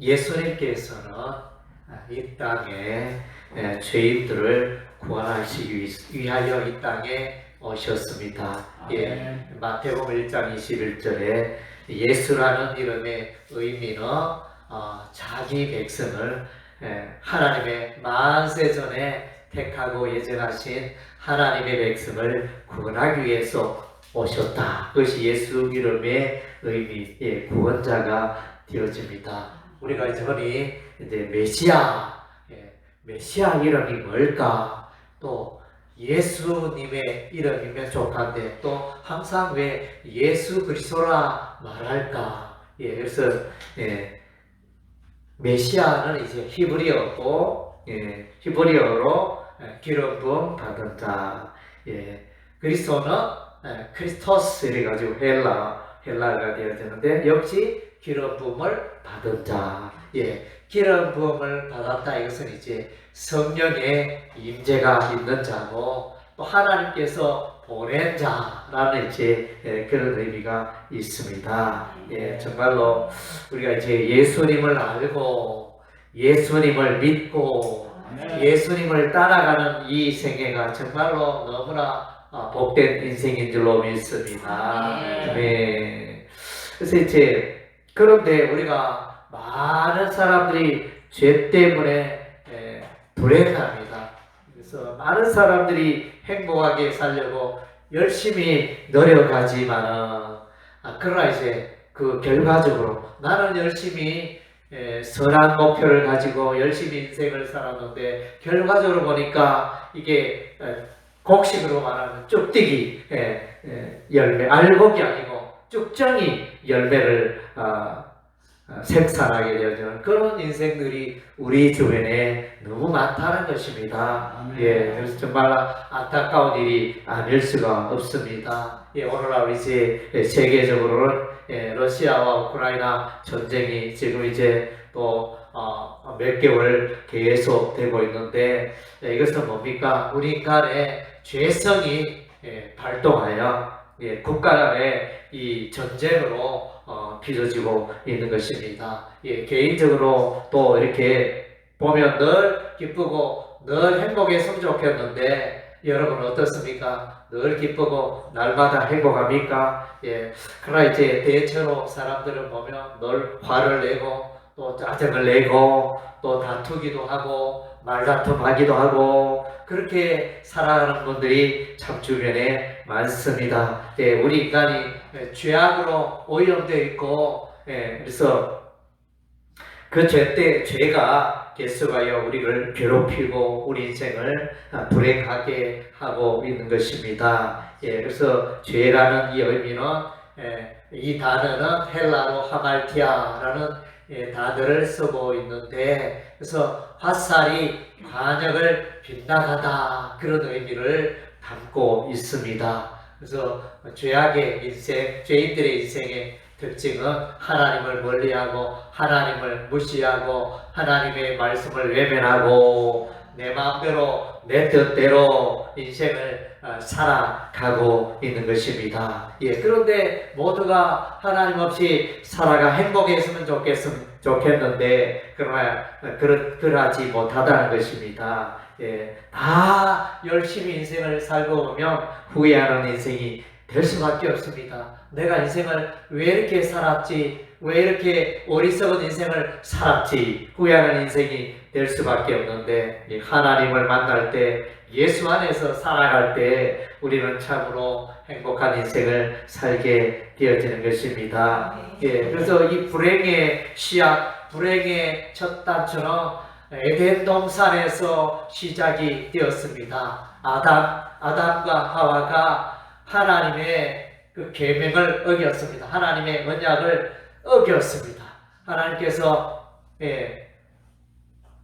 예수님께서는 이 땅에 죄인들을 구원하시기 위하여 이 땅에 오셨습니다. 마태복음 1장 21절에 예수라는 이름의 의미는 자기 백성을 하나님의 만세전에 택하고 예정하신 하나님의 백성을 구원하기 위해서 오셨다. 그것이 예수 이름의 의미의 구원자가 되어집니다. 우리가 흔히 이제 메시아 이름이 뭘까? 또 예수님의 이름이면 족한데 또 항상 왜 예수 그리스도라 말할까? 그래서 메시아는 이제 히브리어고 히브리어로 기름 부음 받은 자. 그리스도는 크리스토스 이래가지고 헬라가 되어지는데 역시 기름 부음을 받은 자. 기름 부음을 받았다. 이것은 이제 성령의 임재가 있는 자고 또 하나님께서 보낸 자라는 이제 그런 의미가 있습니다. 정말로 우리가 이제 예수님을 알고 예수님을 믿고 예수님을 따라가는 이 생애가 정말로 너무나 복된 인생인 줄로 믿습니다. 그래서 이제 그런데 우리가 많은 사람들이 죄 때문에 불행합니다. 그래서 많은 사람들이 행복하게 살려고 열심히 노력하지만은 그러나 이제 그 결과적으로 나는 열심히 선한 목표를 가지고 열심히 인생을 살았는데 결과적으로 보니까 이게 곡식으로 말하는 쭉뛰기 열매, 알곡이 아니고 쭉정이 열매를 생산하게 되어지는 그런 인생들이 우리 주변에 너무 많다는 것입니다. 그래서 정말 안타까운 일이 아닐 수가 없습니다. 오늘날 이제 세계적으로는 러시아와 우크라이나 전쟁이 지금 이제 또 몇 개월 계속되고 있는데 이것은 뭡니까? 우리 인간의 죄성이 발동하여 국가 간의 이 전쟁으로 빚어지고 있는 것입니다. 개인적으로 또 이렇게 보면 늘 기쁘고 늘 행복했으면 좋겠는데 여러분 어떻습니까? 늘 기쁘고 날마다 행복합니까? 그러나 이제 대체로 사람들을 보면 늘 화를 내고 또 짜증을 내고 또 다투기도 하고 말다툼하기도 하고 그렇게 살아가는 분들이 참 주변에 많습니다. 우리 인간이 죄악으로 오염되어 있고 그래서 그 죄가 계속하여 우리를 괴롭히고 우리 인생을 불행하게 하고 있는 것입니다. 그래서 죄라는 이 의미는 이 단어는 헬라로 하말티아라는 단어를 쓰고 있는데 그래서 화살이 관역을 빗나가다 그런 의미를 담고 있습니다. 그래서 죄악의 인생, 죄인들의 인생의 특징은 하나님을 멀리하고 하나님을 무시하고 하나님의 말씀을 외면하고 내 마음대로 내 뜻대로 인생을 살아가고 있는 것입니다. 그런데 모두가 하나님 없이 살아가 행복했으면 좋겠는데 그러나 그러지 못하다는 것입니다. 다 열심히 인생을 살고 보면 후회하는 인생이 될 수밖에 없습니다. 내가 인생을 왜 이렇게 살았지? 왜 이렇게 어리석은 인생을 살았지? 후회하는 인생이 될 수밖에 없는데 하나님을 만날 때 예수 안에서 살아갈 때 우리는 참으로 행복한 인생을 살게 되어지는 것입니다. 그래서 이 불행의 씨앗, 불행의 첫 단추는 에덴 동산에서 시작이 되었습니다. 아담과 하와가 하나님의 그 계명을 어겼습니다. 하나님의 언약을 어겼습니다. 하나님께서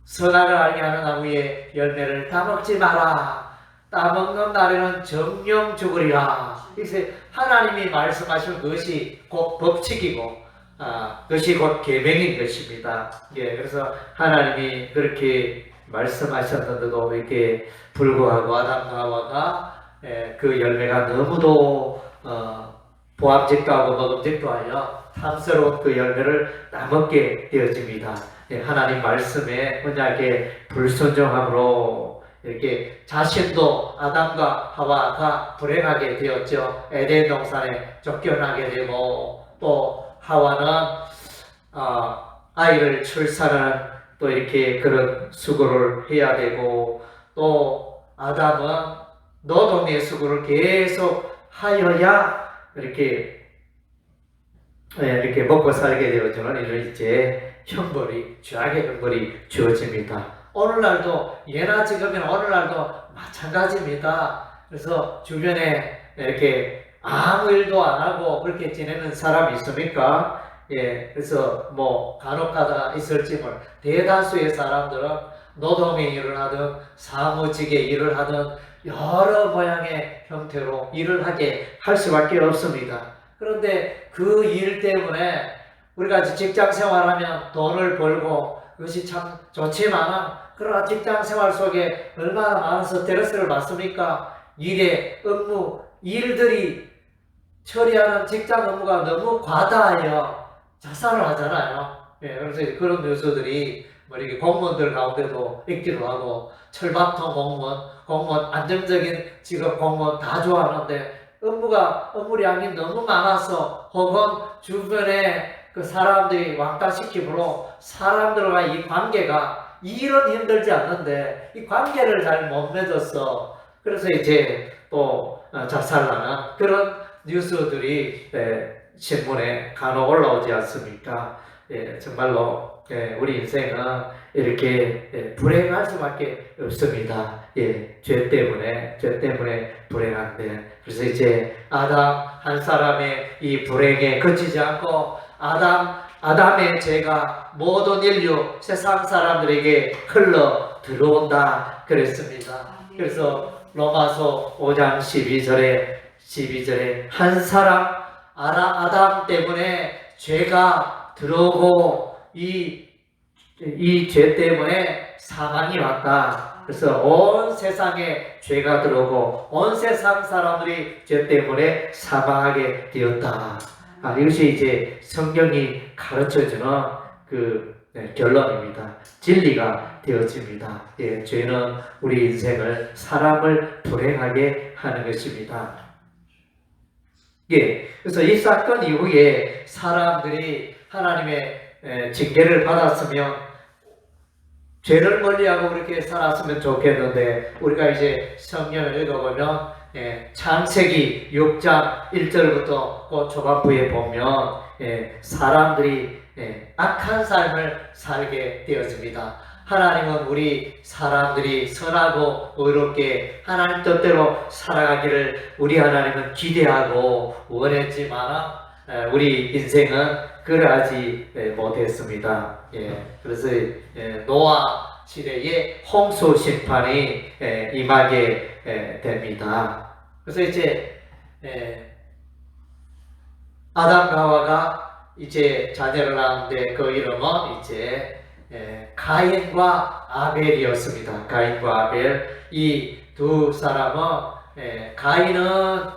선악을 알게 하는 나무의 열매를 따먹지 마라. 따먹는 날에는 정령 죽으리라. 이제 하나님이 말씀하신 것이 곧 법칙이고 그것이 곧 계명인 것입니다. 그래서 하나님이 그렇게 말씀하셨는데도 이렇게 불구하고 아담과 하와가 그 열매가 너무도 보암직도 하고 먹음직도 하여 탐스러운 그 열매를 따먹게 되어집니다. 예, 하나님 말씀에 언약에 불순종함으로 이렇게 자신도 아담과 하와가 불행하게 되었죠. 에덴 동산에 쫓겨나게 되고 또 하와는 아이를 출산하는 또 이렇게 그런 수고를 해야 되고 또 아담은 노동의 수고를 계속 하여야 이렇게 먹고 살게 되어지는 이런 이제 형벌이 죄악의 형벌이 주어집니다. 오늘날도 예나 지금이나 오늘날도 마찬가지입니다. 그래서 주변에 이렇게 아무 일도 안 하고 그렇게 지내는 사람이 있습니까? 예, 그래서 뭐 간혹가다가 있을지 몰라. 대다수의 사람들은 노동의 일을 하든 사무직의 일을 하든 여러 모양의 형태로 일을 하게 할 수밖에 없습니다. 그런데 그 일 때문에 우리가 직장 생활하면 돈을 벌고 그것이 참 좋지만 그러나 직장 생활 속에 얼마나 많은 스트레스를 받습니까? 일의 업무, 일들이 처리하는 직장 업무가 너무 과다하여 자살을 하잖아요. 예, 그래서 그런 뉴스들이 뭐 이렇게 공무원들 가운데도 있기도 하고 철밥통 공무원 안정적인 직업 공무원 다 좋아하는데 업무량이 너무 많아서 혹은 주변에 그 사람들이 왕따시키므로 사람들과 이 관계가 일은 힘들지 않는데 이 관계를 잘 못 맺어서 그래서 이제 또 자살하는 그런 뉴스들이 신문에 간혹 올라오지 않습니까? 정말로 우리 인생은 이렇게 불행할 수밖에 없습니다. 죄 때문에 불행한데 그래서 이제 아담 한 사람의 이 불행에 그치지 않고 아담의 죄가 모든 인류 세상 사람들에게 흘러 들어온다 그랬습니다. 그래서 로마서 5장 12절에 한 사람 아담 때문에 죄가 들어오고 이 죄 때문에 사망이 왔다. 그래서 온 세상에 죄가 들어오고 온 세상 사람들이 죄 때문에 사망하게 되었다. 이것이 이제 성경이 가르쳐주는 그 결론입니다. 진리가 되어집니다. 죄는 우리 인생을 사람을 불행하게 하는 것입니다. 그래서 이 사건 이후에 사람들이 하나님의 징계를 받았으면 죄를 멀리하고 그렇게 살았으면 좋겠는데 우리가 이제 성경을 읽어보면 창세기 6장 1절부터 그 초반부에 보면 사람들이 악한 삶을 살게 되었습니다. 하나님은 우리 사람들이 선하고 의롭게 하나님 뜻대로 살아가기를 우리 하나님은 기대하고 원했지만 우리 인생은 그러하지 못했습니다. 그래서 노아 시대에 홍수 심판이 임하게 됩니다. 그래서 이제 아담과 하와가 이제 자녀를 낳았는데 그 이름은 이제 가인과 아벨이었습니다. 가인과 아벨 이 두 사람은 가인은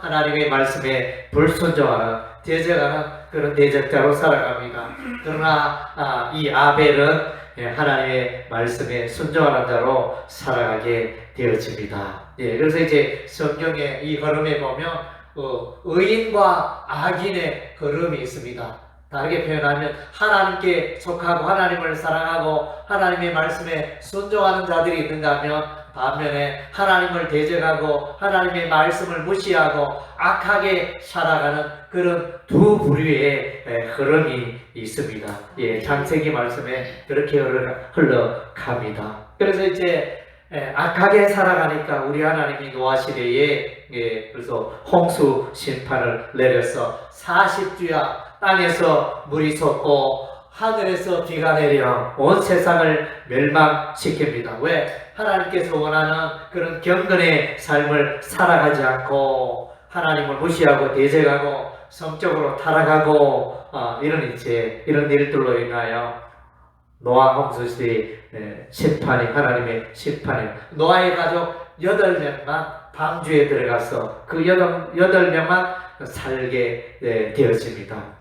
하나님의 말씀에 불순종하는 대적하는 그런 대적자로 살아갑니다. 그러나 이 아벨은 하나님의 말씀에 순종하는 자로 살아가게 되어집니다. 그래서 이제 성경의 이 걸음에 보면 의인과 악인의 걸음이 있습니다. 다르게 표현하면 하나님께 속하고 하나님을 사랑하고 하나님의 말씀에 순종하는 자들이 있는가 하면 반면에 하나님을 대적하고 하나님의 말씀을 무시하고 악하게 살아가는 그런 두 부류의 흐름이 있습니다. 창세기 말씀에 그렇게 흘러갑니다. 그래서 이제 악하게 살아가니까 우리 하나님이 노아 시대에 그래서 홍수 심판을 내려서 40주야 땅에서 물이 솟고 하늘에서 비가 내려 온 세상을 멸망시킵니다. 왜? 하나님께서 원하는 그런 경건의 삶을 살아가지 않고 하나님을 무시하고 대적하고 성적으로 타락하고 이런 일들로 인하여 노아 홍수 시대의 심판이 하나님의 심판이 노아의 가족 8명만 방주에 들어가서 그 8명만 살게 되어집니다.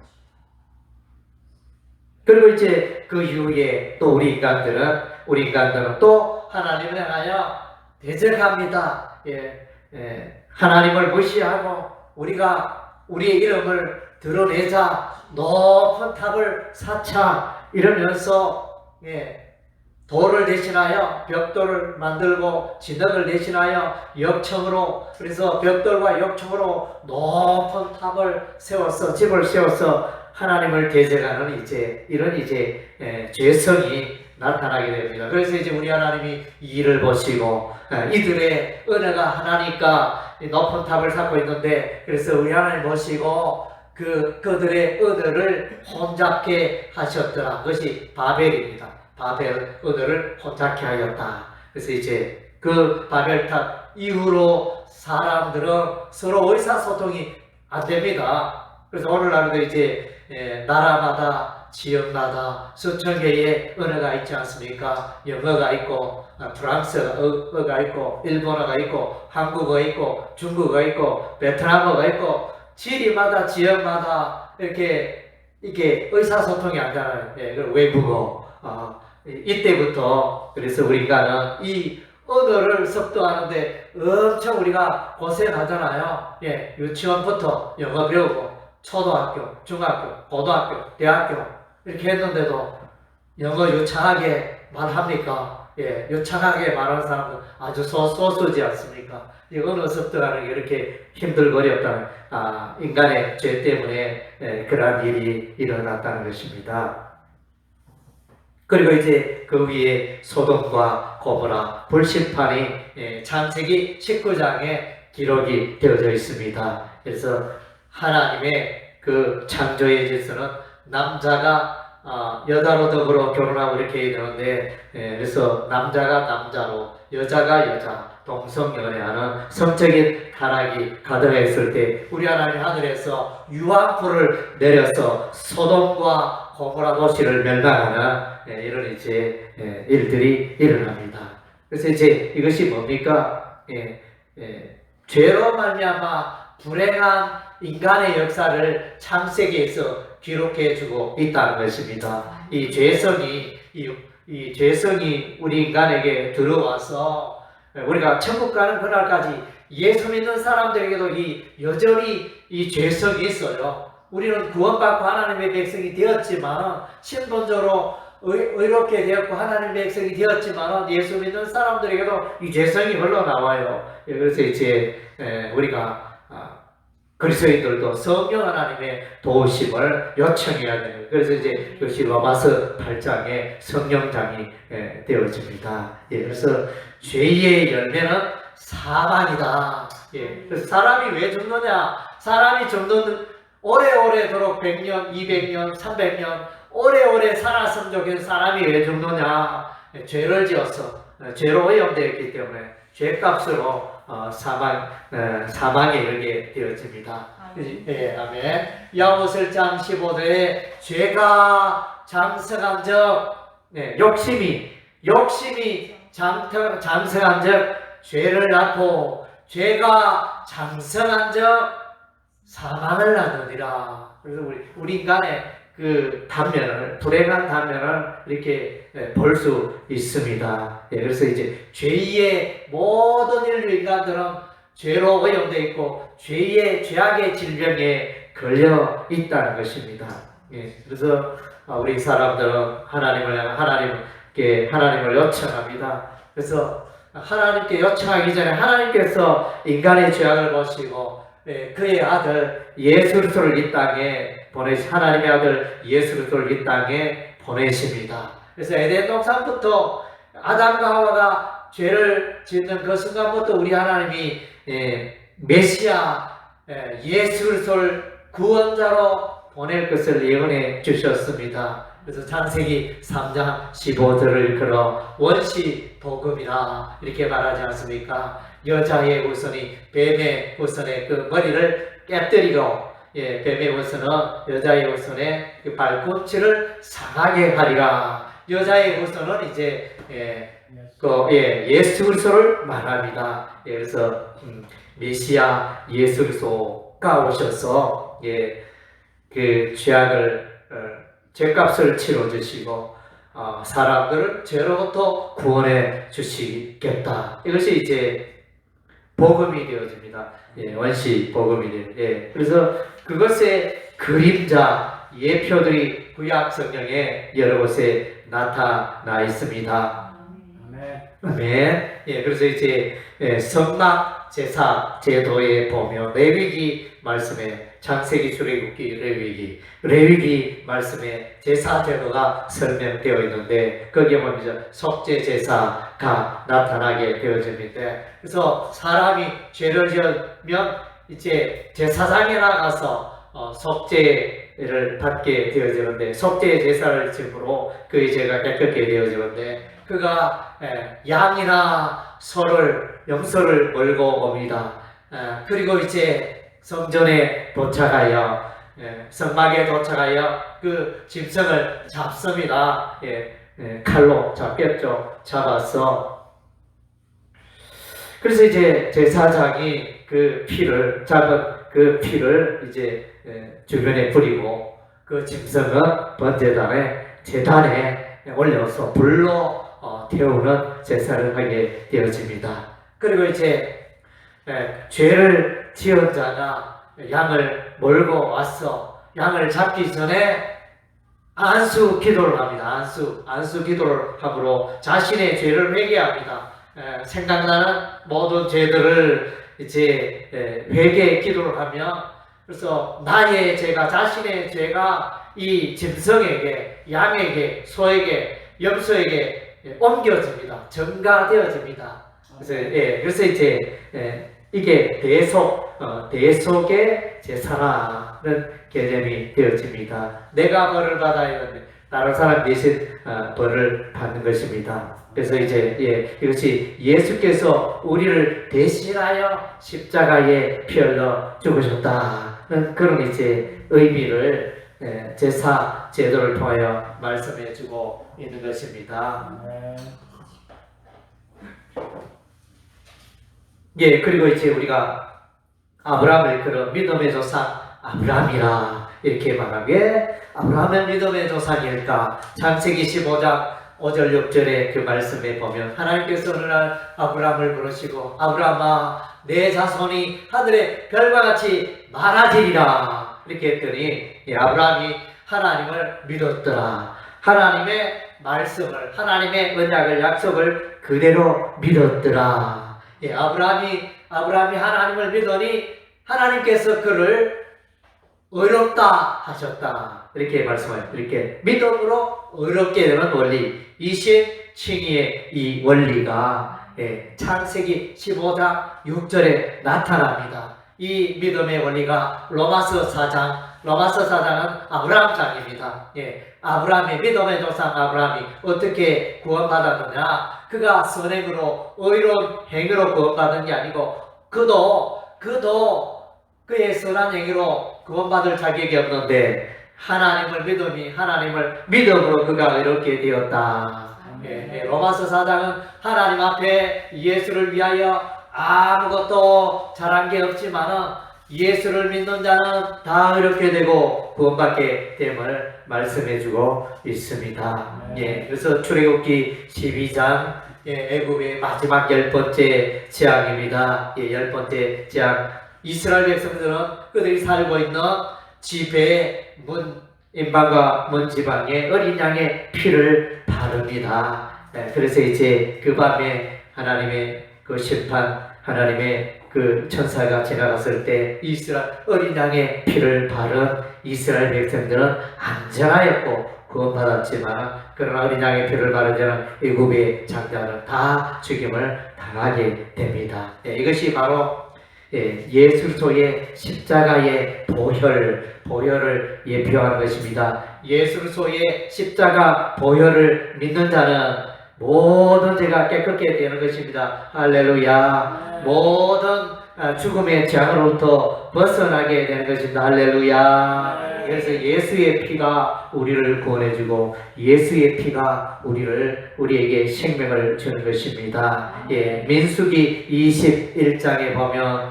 그리고 이제 그 이후에 또 우리 인간들은 또 하나님을 향하여 대적합니다. 하나님을 무시하고 우리가 우리의 이름을 드러내자, 높은 탑을 쌓자 이러면서 돌을 대신하여 벽돌을 만들고 진흙을 대신하여 역청으로, 그래서 벽돌과 역청으로 높은 탑을 세워서, 집을 세워서 하나님을 대적하는 이런 죄성이 나타나게 됩니다. 그래서 이제 우리 하나님이 이 일을 보시고 이들의 은혜가 하나니까 높은 탑을 쌓고 있는데, 그래서 우리 하나님 보시고 그들의 은혜를 혼잡게 하셨더라. 그것이 바벨입니다. 바벨 은혜를 혼잡게 하였다. 그래서 이제 그 바벨탑 이후로 사람들은 서로 의사소통이 안 됩니다. 그래서 오늘날도 이제 나라마다, 지역마다 수천 개의 언어가 있지 않습니까? 영어가 있고, 프랑스어가 있고, 일본어가 있고, 한국어가 있고, 중국어가 있고, 베트남어가 있고, 지리마다, 지역마다 이렇게 의사소통이 안 되는 외국어. 이때부터 그래서 우리가 이 언어를 습득하는데 엄청 우리가 고생하잖아요. 유치원부터 영어 배우고, 초등학교, 중학교, 고등학교, 대학교 이렇게 했는데도 영어 유창하게 말합니까? 유창하게 말하는 사람은 아주 소수지 않습니까? 이 언어 습득하는 게 이렇게 힘들고 어렵다는 인간의 죄 때문에 그러한 일이 일어났다는 것입니다. 그리고 이제 그 위에 소돔과 고모라 불심판이 창세기 19장에 기록이 되어져 있습니다. 그래서 하나님의 그 창조의 질서는 남자가 여자로 더불어 결혼하고 이렇게 되는데, 그래서 남자가 남자로, 여자가 여자, 동성연애하는 성적인 타락이 가득했을 때 우리 하나님 하늘에서 유황불을 내려서 소돔과 고모라 도시를 멸망하는 이런 일들이 일어납니다. 그래서 이제 이것이 뭡니까? 죄로 말미암아 불행한 인간의 역사를 창세기에서 기록해주고 있다는 것입니다. 이 죄성이 우리 인간에게 들어와서 우리가 천국 가는 그날까지 예수 믿는 사람들에게도 여전히 이 죄성이 있어요. 우리는 구원받고 하나님의 백성이 되었지만, 신분적으로 의롭게 되었고 하나님의 백성이 되었지만 예수 믿는 사람들에게도 이 죄성이 흘러나와요. 그래서 이제 우리가 그리스도인들도 성령 하나님의 도우심을 요청해야 돼요. 그래서 이제 이것이 로마서 8장에 성령장이 되어집니다. 그래서 죄의 열매는 사망이다. 그래서 사람이 왜 죽느냐? 사람이 죽는 오래오래도록 100년, 200년, 300년 오래오래 살았으면 좋겠는 사람이 왜 죽느냐? 죄를 지어서 죄로 오염되었기 때문에 죄값으로 사망에 이르게 되어집니다. 아멘. 야고보서장 15절에 죄가 장성한 적, 욕심이 장성한 적 죄를 낳고, 죄가 장성한 적 사망을 낳느니라. 그래서 우리 인간의 그 단면을, 불행한 단면을 이렇게 볼 수 있습니다. 그래서 이제 죄의 모든 인류 인간들은 죄로 오염되어 있고 죄악의 질병에 걸려 있다는 것입니다. 그래서 우리 사람들은 하나님을 요청합니다. 그래서 하나님께 요청하기 전에 하나님께서 인간의 죄악을 보시고 그의 아들 예수 그리스도를 이 땅에 하나님의 아들 예수 그리스도를 이 땅에 보내십니다. 그래서 에덴 동산부터 아담과 하와가 죄를 짓는 그 순간부터 우리 하나님이 메시아 예수 그리스도를 구원자로 보낼 것을 예언해 주셨습니다. 그래서 창세기 3장 15절을 걸어 원시 복음이라 이렇게 말하지 않습니까? 여자의 후손이 뱀의 후손의 그 머리를 깨뜨리고, 뱀의 후손은 여자의 후손의 그 발꿈치를 상하게 하리라. 여자의 후손은 이제 예수 그리스도를 말합니다. 그래서 메시아 예수 그리스도 가 오셔서 그 죄악을 죄값을 치러 주시고 사람들을 죄로부터 구원해 주시겠다. 이것이 이제 복음이 되어집니다. 원시 복음이 돼요. 그래서 그것의 그림자 예표들이 구약 성경에 여러 곳에 나타나 있습니다. 아멘. 그래서 이제 성막 제사 제도에 보면 레위기 말씀에 창세기, 출애굽기, 레위기 말씀에 제사 제도가 설명되어 있는데 거기에 보면 이제 속죄 제사가 나타나게 되어집니다. 그래서 사람이 죄를 지으면 이제 제사장에 나가서 속죄를 받게 되어지는데 속죄 제사를 지므로 그의 죄가 깨끗게 되어지는데 그가 양이나 소를 염소를 몰고 옵니다. 그리고 이제 성전에 도착하여 성막에 도착하여 그 짐승을 잡습니다. 칼로 잡겠죠. 잡아서 그래서 이제 제사장이 그 피를 잡은 그 피를 이제 주변에 뿌리고 그 짐승은 번제단에 제단에 올려서 불로 태우는 제사를 하게 되어집니다. 그리고 이제 죄를 지은 자가 양을 몰고 와서 양을 잡기 전에 안수 기도를 합니다. 안수 기도를 함으로 자신의 죄를 회개합니다. 생각나는 모든 죄들을 이제 회개 기도를 하며 그래서 나의 죄가 자신의 죄가 이 짐승에게 양에게 소에게 염소에게 옮겨집니다. 전가되어집니다. 그래서 이제 이게 대속의 제사라는 개념이 되어집니다. 내가 벌을 받아야 하는데 다른 사람 대신 벌을 받는 것입니다. 그래서 이제 이것이 예수께서 우리를 대신하여 십자가에 피 흘려 죽으셨다는 그런 이제 의미를 제사 제도를 통하여 말씀해주고 있는 것입니다. 그리고 이제 우리가 아브라함을 그런 믿음의 조상 아브라함이라 이렇게 말하게 아브라함은 믿음의 조상일까? 창세기 15장 5절 6절의 그 말씀에 보면 하나님께서 어느 날 아브라함을 부르시고 아브라함아 내 자손이 하늘의 별과 같이 많아지리라 이렇게 했더니 아브라함이 하나님을 믿었더라. 하나님의 말씀을 하나님의 언약을 약속을 그대로 믿었더라. 아브라함이 하나님을 믿으니 하나님께서 그를 의롭다 하셨다. 이렇게 말씀해요. 이렇게 믿음으로 의롭게 되는 원리. 이신칭의의 이 원리가 창세기 15장 6절에 나타납니다. 이 믿음의 원리가 로마서 4장은 아브라함장입니다. 아브라함의 믿음의 조상 아브라함이 어떻게 구원받았느냐? 그가 선행으로 의로운 행위로 구원받은 게 아니고 그도 그의 선한 행위로 구원받을 자격이 없는데 하나님을 믿음이 하나님을 믿음으로 그가 의롭게 되었다. 로마서 4장은 하나님 앞에 예수를 위하여 아무것도 잘한 게 없지만은 예수를 믿는 자는 다 의롭게 되고 구원받게 됨을 말씀해주고 있습니다. 그래서 출애굽기 12장 애굽의 마지막 10번째 재앙입니다. 10번째 재앙. 이스라엘 백성들은 그들이 살고 있는 지배의 인방과 먼 지방에 어린 양의 피를 바릅니다. 그래서 이제 그 밤에 하나님의 그 심판, 하나님의 그 천사가 지나갔을 때 이스라엘 어린 양의 피를 바른 이스라엘 백성들은 안전하였고 구원받았지만 그러나 어린 양의 피를 바른 자는 애굽의 장자는 다 죽임을 당하게 됩니다. 이것이 바로 예수 그리스도의 십자가의 보혈을 예표하는 것입니다. 예수 그리스도의 십자가 보혈을 믿는 자는 모든 죄가 깨끗게 되는 것입니다. 할렐루야. 모든 죽음의 재앙으로부터 벗어나게 되는 것입니다. 할렐루야. 그래서 예수의 피가 우리를 구원해주고 예수의 피가 우리에게 생명을 주는 것입니다. 예, 민수기 21장에 보면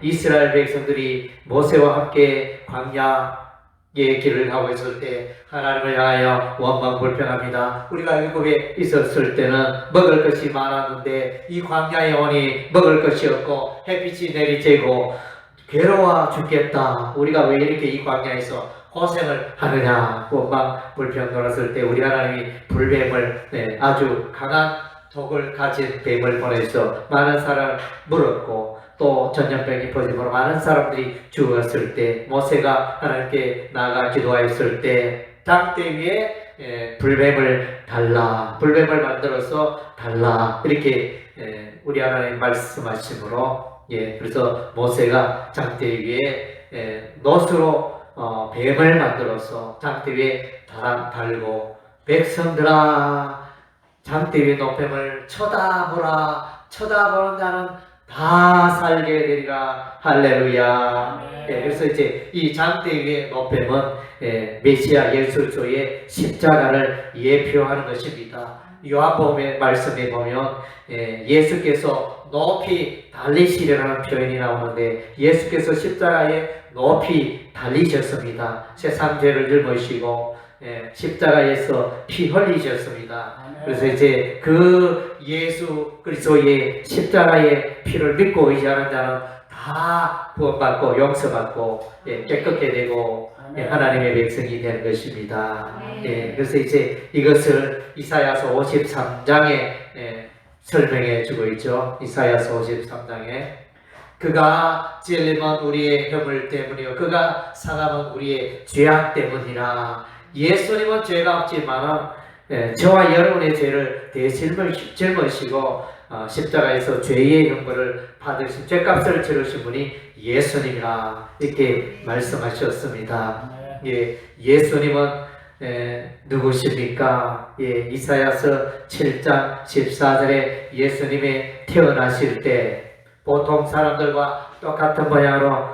이스라엘 백성들이 모세와 함께 광야의 길을 가고 있을 때 하나님을 향하여 원망불평합니다. 우리가 애굽에 있었을 때는 먹을 것이 많았는데 이 광야에 오니 먹을 것이 없고 햇빛이 내리쬐고 괴로워 죽겠다. 우리가 왜 이렇게 이 광야에서 고생을 하느냐. 원망불평 돌았을 때 우리 하나님이 불뱀을 아주 강한 독을 가진 뱀을 보내서 많은 사람을 물었고 또 전염병이 퍼지므로 많은 사람들이 죽었을 때 모세가 하나님께 나아가 기도하였을 때 장대 위에 불뱀을 달라, 불뱀을 만들어서 달라 이렇게 우리 하나님 말씀하시므로 그래서 모세가 장대 위에 놋으로 뱀을 만들어서 장대 위에 달고 백성들아 장대 위에 노뱀을 쳐다보라. 쳐다보는 자는 다 살게 되리라. 할렐루야. 그래서 이제 이 장대 위에 노뱀은 메시아 예수의 십자가를 예표하는 것입니다. 요한복음의 말씀에 보면 예수께서 높이 달리시려는 표현이 나오는데 예수께서 십자가에 높이 달리셨습니다. 세상 죄를 짊으시고 십자가에서 피 흘리셨습니다. 그래서 이제 그 예수 그리스도의 십자가의 피를 믿고 의지하는 자는 다 구원받고 용서받고 깨끗게 되고 하나님의 백성이 되는 것입니다. 그래서 이제 이것을 이사야서 53장에 설명해 주고 있죠. 이사야서 53장에 그가 찔림은 우리의 허물 때문이요 그가 상함은 우리의 죄악 때문이라. 예수님은 죄가 없지만 저와 여러분의 죄를 대짊으시고 십자가에서 죄의 형벌을 받으신 죄값을 치르신 분이 예수님이라 이렇게 말씀하셨습니다. 예수님은 누구십니까? 이사야서 7장 14절에 예수님이 태어나실 때 보통 사람들과 똑같은 모양으로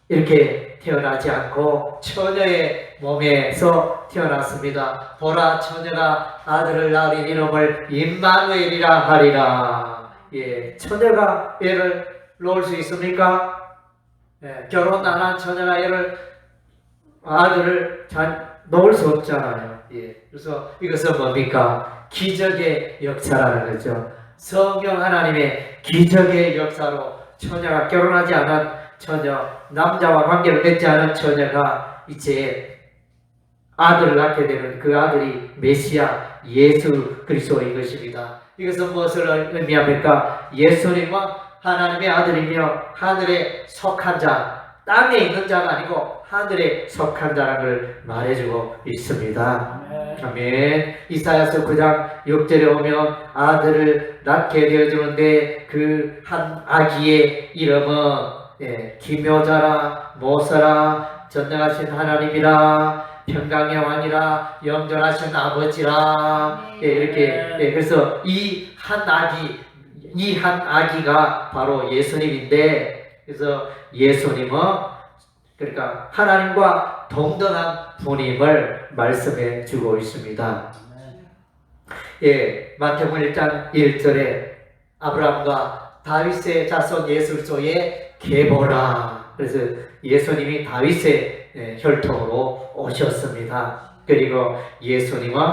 이렇게 태어나지 않고 처녀의 몸에서 태어났습니다. 보라 처녀가 아들을 낳으니 이름을 임마누엘이라 하리라. 처녀가 애를 놓을 수 있습니까? 결혼 안 한 처녀가 아들을 놓을 수 없잖아요. 그래서 이것은 뭡니까? 기적의 역사라는 거죠. 성령 하나님의 기적의 역사로 처녀가 결혼하지 않은 처녀, 남자와 관계를 맺지 않은 처녀가 이제 아들을 낳게 되는 그 아들이 메시아 예수 그리스도인 것입니다. 이것은 무엇을 의미합니까? 예수님은 하나님의 아들이며 하늘에 속한 자, 땅에 있는 자가 아니고 하늘에 속한 자라는 걸 말해주고 있습니다. 아멘. 이사야서 9장 6절에 오면 아들을 낳게 되어주는데 그 한 아기의 이름은 기묘자라 모사라 전능하신 하나님이라 평강의 왕이라 영전하신 아버지라 이렇게 그래서 이 한 아기가 바로 예수님인데 그래서 예수님은 그러니까 하나님과 동등한 분임을 말씀해 주고 있습니다. 마태복음 1장 1절에 아브라함과 다윗의 자손 예수 그리스도의 계보라. 그래서 예수님이 다윗의 혈통으로 오셨습니다. 그리고 예수님은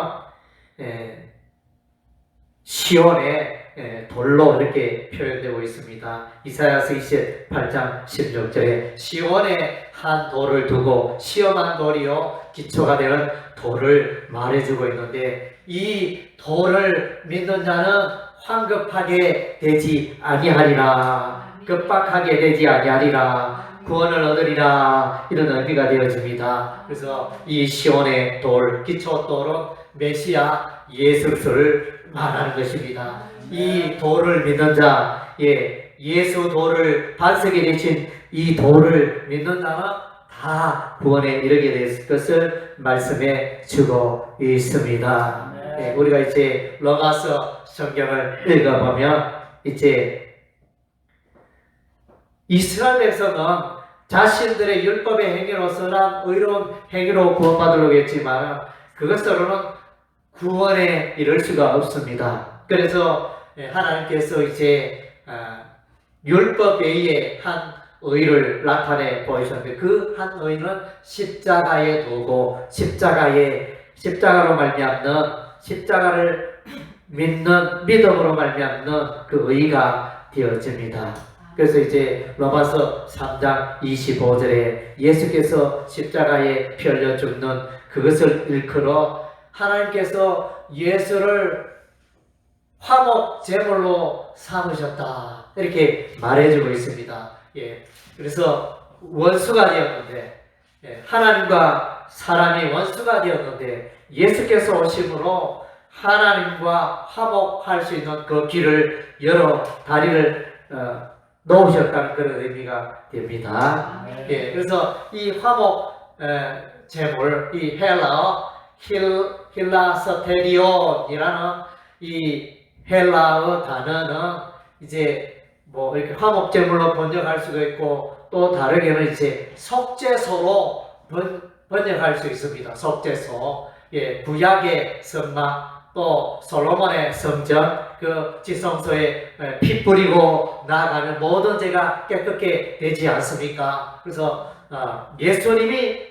시온의 돌로 이렇게 표현되고 있습니다. 이사야서 28장 16절에 시온에 한 돌을 두고 시험한 돌이요 기초가 되는 돌을 말해주고 있는데 이 돌을 믿는 자는 황급하게 되지 아니하리라. 급박하게 되지 아니하리라. 구원을 얻으리라. 이런 의미가 되어집니다. 그래서 이 시온의 돌, 기초돌은 메시아 예수 그리스도를 말하는 것입니다. 이 돌을 믿는 자, 예수 돌을 반석에 대신 이 돌을 믿는 자는 다 구원에 이르게 될 것을 말씀해 주고 있습니다. 예, 우리가 이제 로마서 성경을 읽어보면 이제 이스라엘 백성은 자신들의 율법의 행위로서는 의로운 행위로 구원받으려고 했지만 그것으로는 구원에 이를 수가 없습니다. 그래서 하나님께서 이제 율법 외에 한 의를 나타내 보이셨는데 그 한 의는 십자가에 두고 십자가로 말미암는 십자가를 믿는 믿음으로 말미암는 그 의가 되어집니다. 그래서 이제 로마서 3장 25절에 예수께서 십자가에 피 흘려 죽는 그것을 일컬어 하나님께서 예수를 화목 제물로 삼으셨다 이렇게 말해주고 있습니다. 예, 그래서 원수가 되었는데 하나님과 사람이 원수가 되었는데 예수께서 오심으로 하나님과 화목할 수 있는 그 길을 열어 다리를 놓으셨다는 그런 의미가 됩니다. 예, 그래서 이 화목 제물, 이 헬라어 힐라스테리온이라는 이 헬라어 단어는 이제 뭐 이렇게 화목 제물로 번역할 수가 있고 또 다르게는 이제 속죄소로 번역할 수 있습니다. 속죄소. 예, 구약의 성막 또 솔로몬의 성전 그 지성소에 피 뿌리고 나아가면 모든 죄가 깨끗게 되지 않습니까? 그래서 예수님이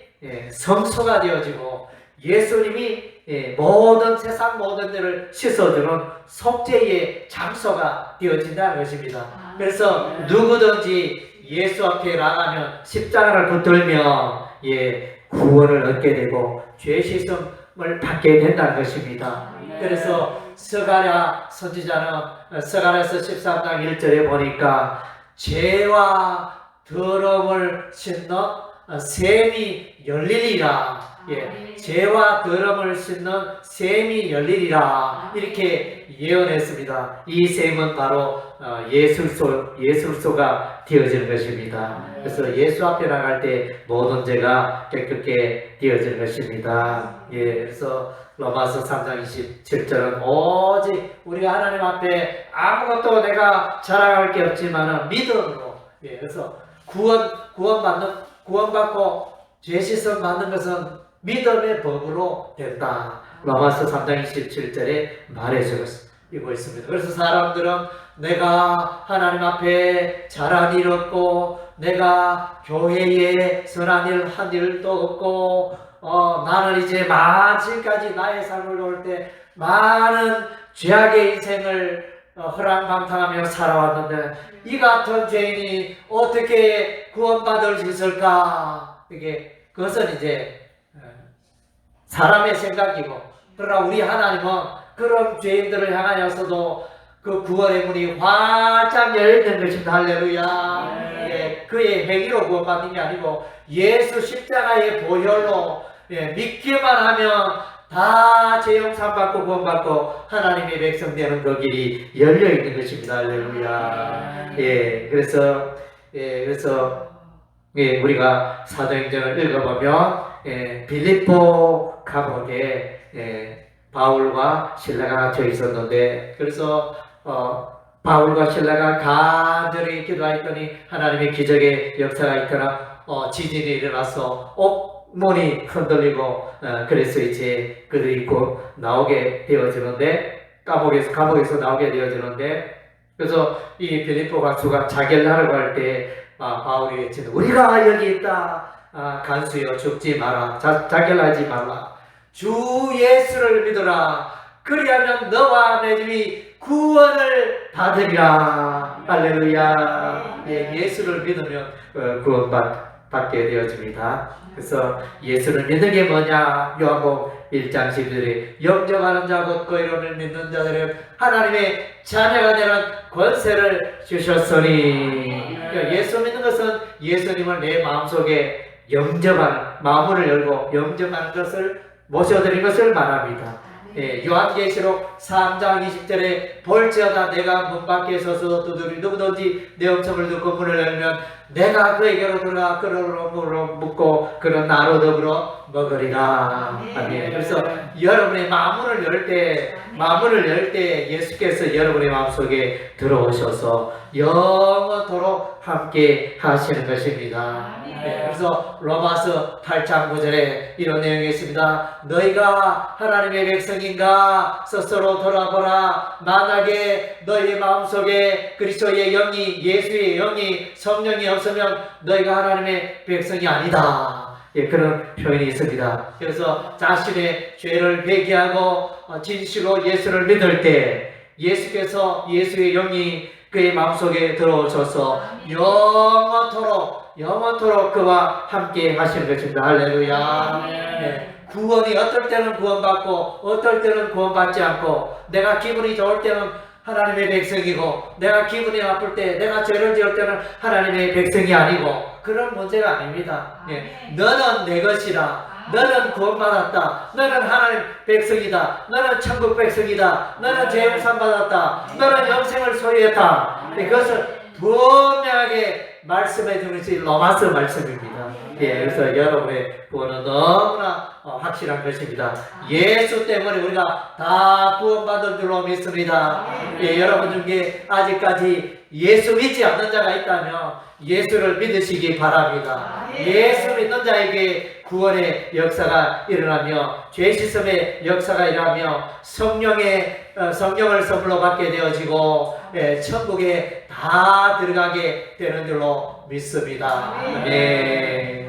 성소가 되어지고 예수님이 모든 세상 모든 일을 씻어주는 속죄의 장소가 되어진다는 것입니다. 그래서 누구든지 예수 앞에 나가면 십자가를 붙들면 구원을 얻게 되고 죄 씻음을 받게 된다는 것입니다. 그래서 스가랴 선지자는 스가랴서 13장 1절에 보니까 죄와 더러움을 씻는 샘이 열리리라. 죄와 더러움을 씻는 샘이 열리리라 이렇게 예언했습니다. 이 샘은 바로 예술소가 되어지는 것입니다. 그래서 예수 앞에 나갈 때 모든 죄가 깨끗게 되어지는 것입니다. 그래서 로마서 3장 27절은 오직 우리가 하나님 앞에 아무것도 내가 자랑할 게 없지만 믿음으로 그래서 구원받고 죄 씻음 받는 것은 믿음의 법으로 된다. 로마서 3장 27절에 말해주고 있습니다. 그래서 사람들은 내가 하나님 앞에 잘한 일 없고 내가 교회에 선한 일 한 일도 없고 나는 이제 마지막까지 나의 삶을 놓을 때 많은 죄악의 인생을 허랑방탕하며 살아왔는데 이 같은 죄인이 어떻게 구원받을 수 있을까? 그것은 이제 사람의 생각이고 그러나 우리 하나님은 그런 죄인들을 향하여서도 그 구원의 문이 활짝 열리는 것입니다. 할렐루야. 그의 행위로 구원받는 게 아니고 예수 십자가의 보혈로 믿기만 하면 다 죄 용서 받고 구원받고 하나님의 백성 되는 그 길이 열려 있는 것입니다. 할렐루야. 그래서 우리가 사도행전을 읽어보면 빌립보 감옥에 바울과 신라가 갇혀 있었는데 그래서 바울과 신라가 간절히 기도하였더니 하나님의 기적의 역사가 있거나 지진이 일어나서 옥문이 흔들리고 그래서 이제 그들이 곧 나오게 되어지는데 감옥에서 나오게 되어지는데 그래서 이 빌립보 간수가 자결을 하려고 할 때 바울이 외치는 우리가 여기 있다. 간수여 죽지 마라. 자결하지 말라. 주 예수를 믿어라. 그리하면 너와 내 집이 구원을 받으리라. 할렐루야. 예수를 믿으면 구원받게 되어집니다. 그래서 예수를 믿는 게 뭐냐? 요한복음 1장 12절에 영접하는 자 곧 그 이름을 믿는 자들은 하나님의 자녀가 되는 권세를 주셨으니 예수 믿는 것은 예수님을 내 마음속에 영접하는 마음을 열고 영접하는 것을 모셔드린 것을 말합니다. 요한계시록 3장 20절에 볼지어다 내가 문 밖에 서서 두드리 누구든지 내 음성을 듣고 문을 열면 내가 그에게로 들어가 그러므로 묻고 그런 나로 더불어 먹으리라. 아멘. 그래서 여러분의 마음을 열 때 예수께서 여러분의 마음속에 들어오셔서 영원토록 함께 하시는 것입니다. 네, 그래서 로마서 8장 9절에 이런 내용이 있습니다. 너희가 하나님의 백성인가 스스로 돌아보라. 만약에 너희의 마음속에 그리스도의 영이, 예수의 영이, 성령이 없으면 너희가 하나님의 백성이 아니다. 예, 그런 표현이 있습니다. 그래서 자신의 죄를 회개하고 진실로 예수를 믿을 때 예수께서, 예수의 영이 그의 마음속에 들어오셔서 영원토록 그와 함께 하시는 것입니다. 할렐루야. 네. 구원이 어떨 때는 구원받고 어떨 때는 구원받지 않고, 내가 기분이 좋을 때는 하나님의 백성이고 내가 기분이 나쁠 때, 내가 죄를 지을 때는 하나님의 백성이 아니고, 그런 문제가 아닙니다. 네. 너는 내 것이라, 너는 구원받았다, 너는 하나님 백성이다, 너는 천국 백성이다, 너는 죄 용서 받았다, 너는 영생을 소유했다. 네, 그것을 분명하게 말씀해 주는 것이 로마서 말씀입니다. 예, 그래서 여러분의 구원은 너무나 확실한 것입니다. 예수 때문에 우리가 다 구원받은 줄로 믿습니다. 예, 여러분 중에 아직까지 예수 믿지 않는 자가 있다면 예수를 믿으시기 바랍니다. 예수 믿는 자에게 구원의 역사가 일어나며 죄 씻음의 역사가 일어나며 성령을 선물로 받게 되어지고 천국에 다 들어가게 되는 줄로 믿습니다. 네.